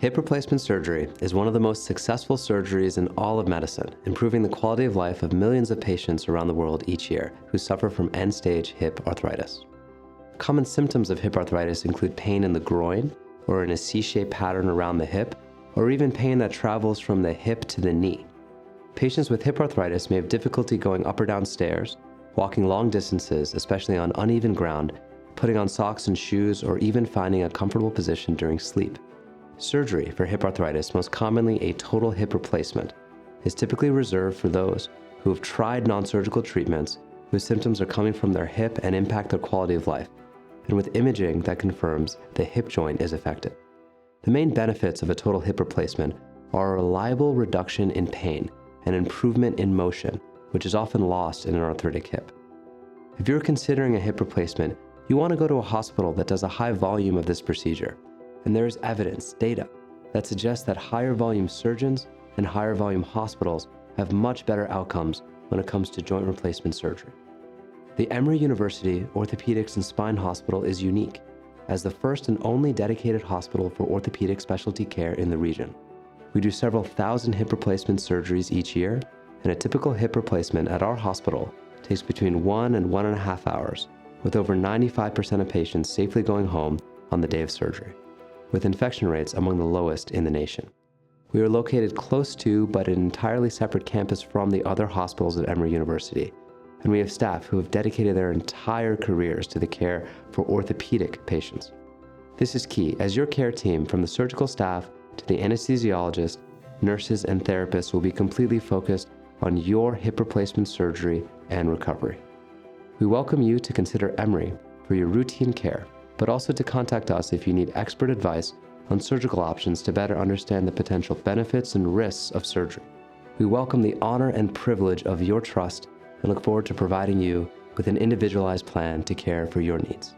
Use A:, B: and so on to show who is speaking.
A: Hip replacement surgery is one of the most successful surgeries in all of medicine, improving the quality of life of millions of patients around the world each year who suffer from end-stage hip arthritis. Common symptoms of hip arthritis include pain in the groin, or in a C-shaped pattern around the hip, or even pain that travels from the hip to the knee. Patients with hip arthritis may have difficulty going up or down stairs, walking long distances, especially on uneven ground, putting on socks and shoes, or even finding a comfortable position during sleep. Surgery for hip arthritis, most commonly a total hip replacement, is typically reserved for those who have tried non-surgical treatments whose symptoms are coming from their hip and impact their quality of life, and with imaging that confirms the hip joint is affected. The main benefits of a total hip replacement are a reliable reduction in pain and improvement in motion, which is often lost in an arthritic hip. If you're considering a hip replacement, you want to go to a hospital that does a high volume of this procedure, and there is evidence, data, that suggests that higher volume surgeons and higher volume hospitals have much better outcomes when it comes to joint replacement surgery. The Emory University Orthopaedics and Spine Hospital is unique as the first and only dedicated hospital for orthopedic specialty care in the region. We do several thousand hip replacement surgeries each year, and a typical hip replacement at our hospital takes between 1 and 1.5 hours, with over 95% of patients safely going home on the day of surgery, with infection rates among the lowest in the nation. We are located close to, but an entirely separate campus from the other hospitals at Emory University, and we have staff who have dedicated their entire careers to the care for orthopedic patients. This is key, as your care team, from the surgical staff to the anesthesiologist, nurses, and therapists, will be completely focused on your hip replacement surgery and recovery. We welcome you to consider Emory for your routine care, but also to contact us if you need expert advice on surgical options to better understand the potential benefits and risks of surgery. We welcome the honor and privilege of your trust and look forward to providing you with an individualized plan to care for your needs.